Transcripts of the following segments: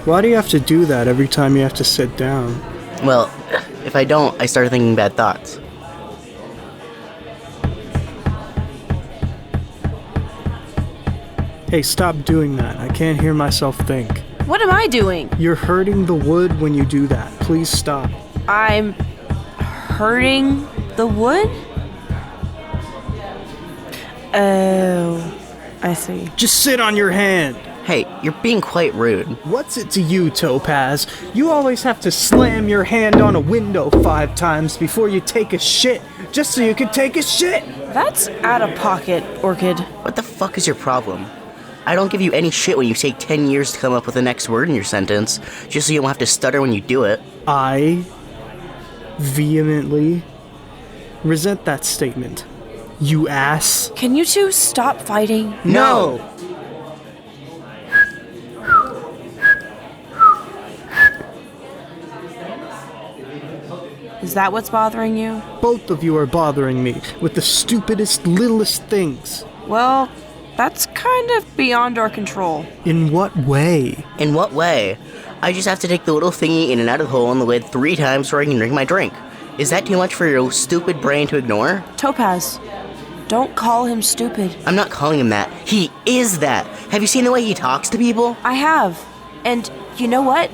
Why do you have to do that every time you have to sit down? Well, if I don't, I start thinking bad thoughts. Hey, stop doing that. I can't hear myself think. What am I doing? You're hurting the wood when you do that. Please stop. I'm hurting the wood? Oh, I see. Just sit on your hand. Hey, you're being quite rude. What's it to you, Topaz? You always have to slam your hand on a window 5 times before you take a shit, just so you can take a shit. That's out of pocket, Orchid. What the fuck is your problem? I don't give you any shit when you take 10 years to come up with the next word in your sentence, just so you don't have to stutter when you do it. I vehemently resent that statement. You ass. Can you two stop fighting? No! Is that what's bothering you? Both of you are bothering me with the stupidest, littlest things. Well, that's kind of beyond our control. In what way? In what way? I just have to take the little thingy in and out of the hole in the lid 3 times so I can drink my drink. Is that too much for your stupid brain to ignore? Topaz, don't call him stupid. I'm not calling him that. He is that. Have you seen the way he talks to people? I have. And you know what?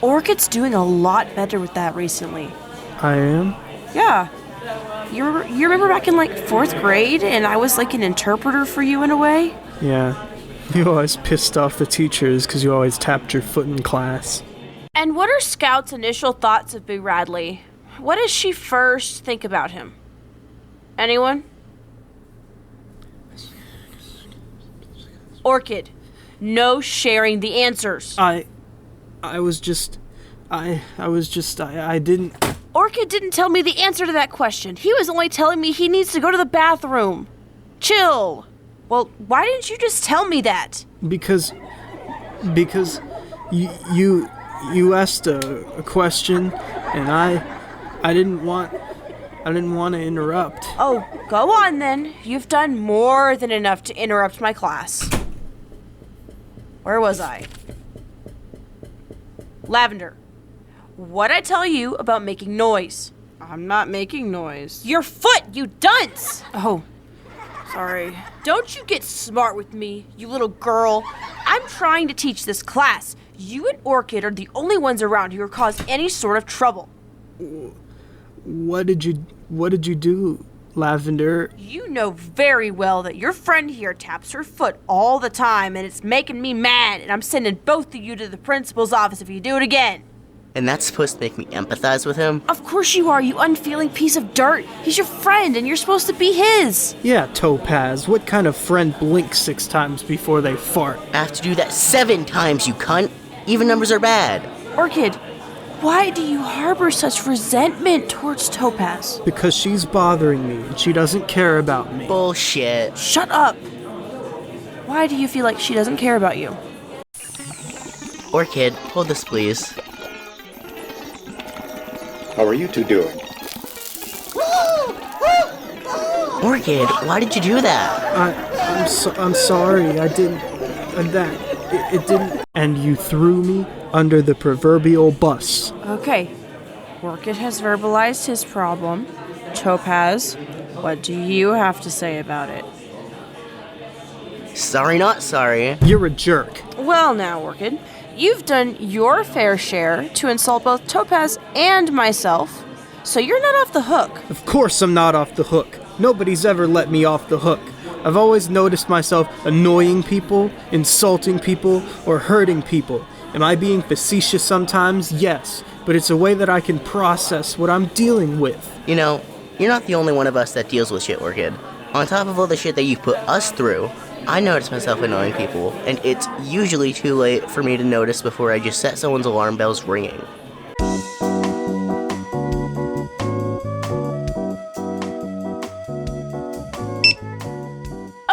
Orchid's doing a lot better with that recently. I am? Yeah. You remember back in like 4th grade and I was like an interpreter for you in a way? Yeah. You always pissed off the teachers because you always tapped your foot in class. And what are Scout's initial thoughts of Big Radley? What does she first think about him? Anyone? Orchid, no sharing the answers. I didn't... Orchid didn't tell me the answer to that question. He was only telling me he needs to go to the bathroom. Chill. Well, why didn't you just tell me that? Because you asked a question and I didn't want to interrupt. Oh, go on then. You've done more than enough to interrupt my class. Where was I? Lavender, what'd I tell you about making noise? I'm not making noise. Your foot, you dunce! Oh, sorry. Don't you get smart with me, you little girl. I'm trying to teach this class. You and Orchid are the only ones around who cause any sort of trouble. What did you do, Lavender? You know very well that your friend here taps her foot all the time and it's making me mad, and I'm sending both of you to the principal's office if you do it again. And that's supposed to make me empathize with him? Of course you are, you unfeeling piece of dirt. He's your friend and you're supposed to be his. Yeah, Topaz, what kind of friend blinks 6 times before they fart? I have to do that 7 times, you cunt. Even numbers are bad. Orchid, why do you harbor such resentment towards Topaz? Because she's bothering me and she doesn't care about me. Bullshit. Shut up. Why do you feel like she doesn't care about you? Orchid, hold this please. How are you two doing? Orchid, why did you do that? I'm sorry, I didn't... it didn't... And you threw me under the proverbial bus. Okay. Orchid has verbalized his problem. Topaz, what do you have to say about it? Sorry, not sorry. You're a jerk. Well now, Orchid, you've done your fair share to insult both Topaz and myself, so you're not off the hook. Of course I'm not off the hook. Nobody's ever let me off the hook. I've always noticed myself annoying people, insulting people, or hurting people. Am I being facetious sometimes? Yes, but it's a way that I can process what I'm dealing with. You know, you're not the only one of us that deals with shit, Orchid. On top of all the shit that you've put us through, I notice myself annoying people, and it's usually too late for me to notice before I just set someone's alarm bells ringing.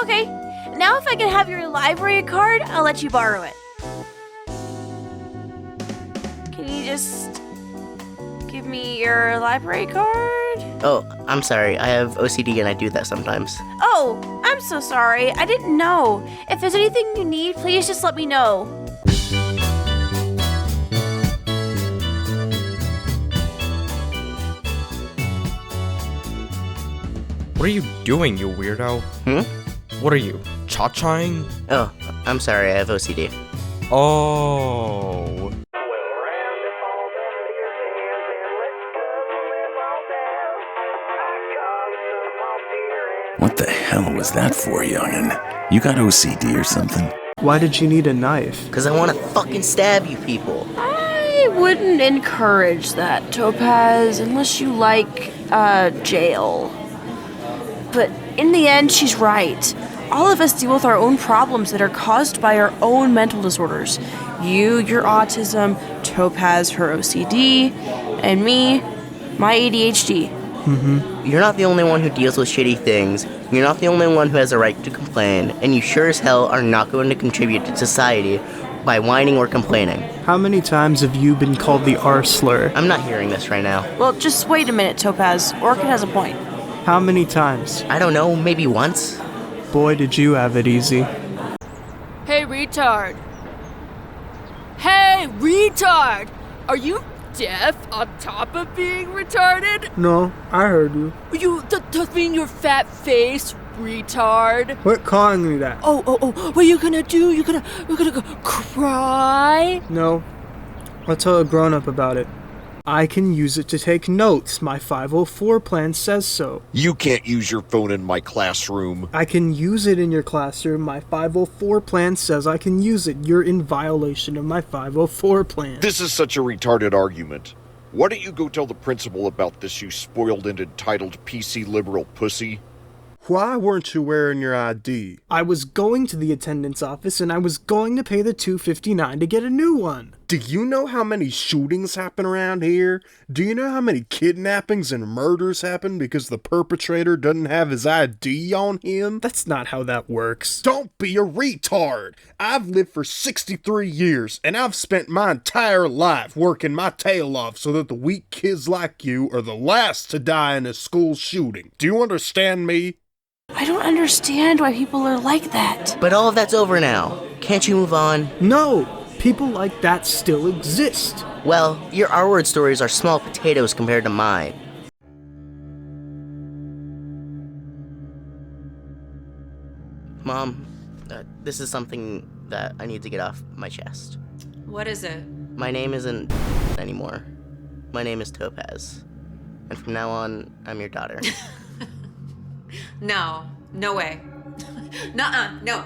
Okay, now if I can have your library card, I'll let you borrow it. Can you just give me your library card? Oh, I'm sorry, I have OCD and I do that sometimes. Oh, I'm so sorry. I didn't know. If there's anything you need, please just let me know. What are you doing, you weirdo? What are you, cha-chaing? Oh, I'm sorry, I have OCD. Oh. What the hell was that for, youngin'? You got OCD or something? Why did you need a knife? Cause I wanna fucking stab you people. I wouldn't encourage that, Topaz, unless you like, jail. But in the end, she's right. All of us deal with our own problems that are caused by our own mental disorders. You, your autism, Topaz, her OCD, and me, my ADHD. You're not the only one who deals with shitty things. You're not the only one who has a right to complain, and you sure as hell are not going to contribute to society by whining or complaining. How many times have you been called the R slur? I'm not hearing this right now. Well, just wait a minute, Topaz. Orchid has a point. How many times? I don't know, maybe once? Boy, did you have it easy. Hey, retard. Hey, retard! Are you deaf on top of being retarded? No, I heard you. You, that mean your fat face, retard? Quit calling me that. Oh, what are you gonna do? You're gonna go cry? No, I'll tell a grown-up about it. I can use it to take notes. My 504 plan says so. You can't use your phone in my classroom. I can use it in your classroom. My 504 plan says I can use it. You're in violation of my 504 plan. This is such a retarded argument. Why don't you go tell the principal about this, you spoiled and entitled PC liberal pussy? Why weren't you wearing your ID? I was going to the attendance office and I was going to pay the $2.59 to get a new one. Do you know how many shootings happen around here? Do you know how many kidnappings and murders happen because the perpetrator doesn't have his ID on him? That's not how that works. Don't be a retard! I've lived for 63 years, and I've spent my entire life working my tail off so that the weak kids like you are the last to die in a school shooting. Do you understand me? I don't understand why people are like that. But all of that's over now. Can't you move on? No, people like that still exist. Well, your R-word stories are small potatoes compared to mine. Mom, this is something that I need to get off my chest. What is it? My name isn't anymore. My name is Topaz. And from now on, I'm your daughter. No way. Nuh-uh, no.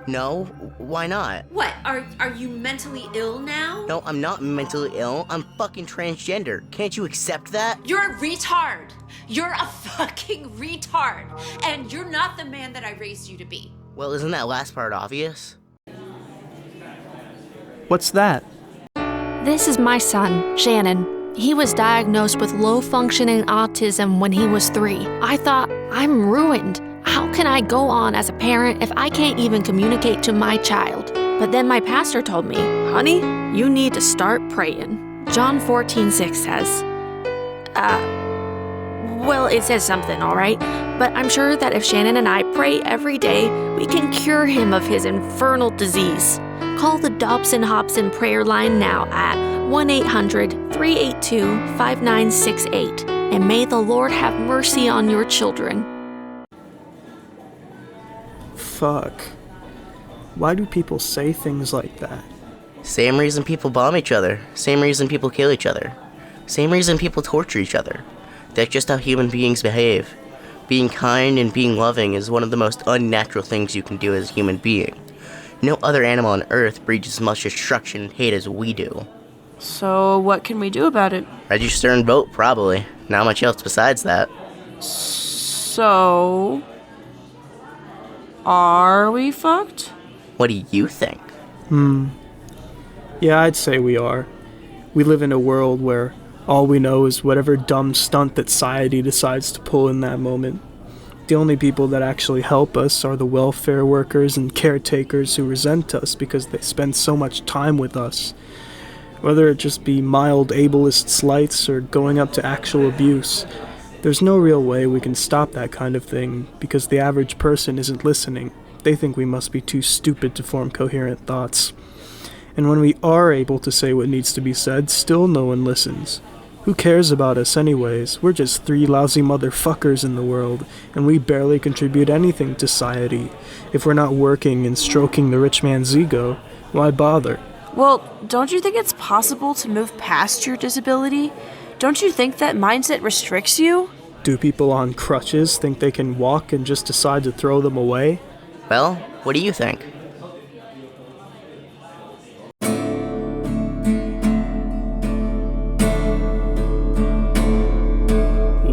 No? Why not? What, are you mentally ill now? No, I'm not mentally ill. I'm fucking transgender. Can't you accept that? You're a retard. You're a fucking retard. And you're not the man that I raised you to be. Well, isn't that last part obvious? What's that? This is my son, Shannon. He was diagnosed with low-functioning autism when he was 3. I thought, I'm ruined. How can I go on as a parent if I can't even communicate to my child? But then my pastor told me, honey, you need to start praying. John 14:6 says, well, it says something, all right? But I'm sure that if Shannon and I pray every day, we can cure him of his infernal disease. Call the Dobson Hobson prayer line now at 1-800-382-5968, and may the Lord have mercy on your children. Fuck. Why do people say things like that? Same reason people bomb each other. Same reason people kill each other. Same reason people torture each other. That's just how human beings behave. Being kind and being loving is one of the most unnatural things you can do as a human being. No other animal on Earth breeds as much destruction and hate as we do. So, what can we do about it? Register and vote, probably. Not much else besides that. So, are we fucked? What do you think? Yeah, I'd say we are. We live in a world where all we know is whatever dumb stunt that society decides to pull in that moment. The only people that actually help us are the welfare workers and caretakers who resent us because they spend so much time with us. Whether it just be mild ableist slights or going up to actual abuse, there's no real way we can stop that kind of thing because the average person isn't listening. They think we must be too stupid to form coherent thoughts. And when we are able to say what needs to be said, still no one listens. Who cares about us anyways? We're just 3 lousy motherfuckers in the world, and we barely contribute anything to society. If we're not working and stroking the rich man's ego, why bother? Well, don't you think it's possible to move past your disability? Don't you think that mindset restricts you? Do people on crutches think they can walk and just decide to throw them away? Well, what do you think?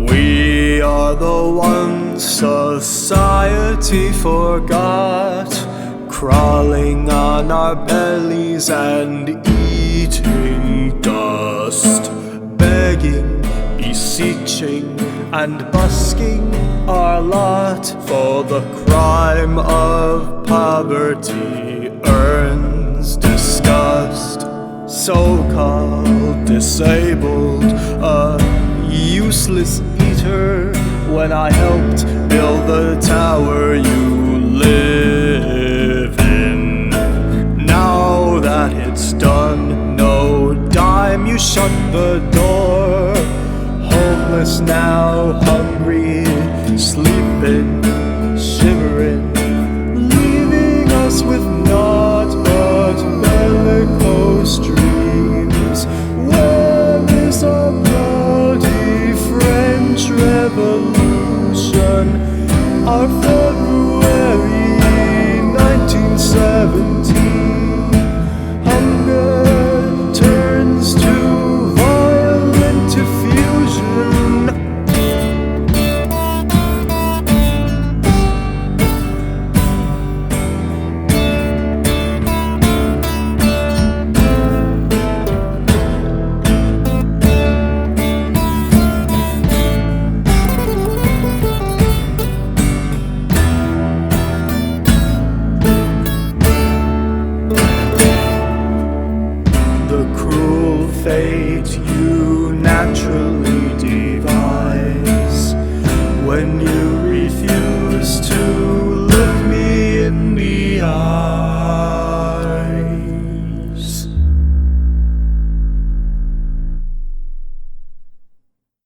We are the ones society forgot, crawling on our bellies and eating dust, begging, beseeching, and busking our lot, for the crime of poverty earns disgust. So-called disabled, a useless eater, when I helped build the tower you live in. Now that it's done, no dime, you shut the door. Homeless now, hungry, sleeping, shivering, leaving us with naught but bellicose dreams. Where is our bloody French Revolution? Our February 1917. Hunger turns to violent effusion. The cruel fate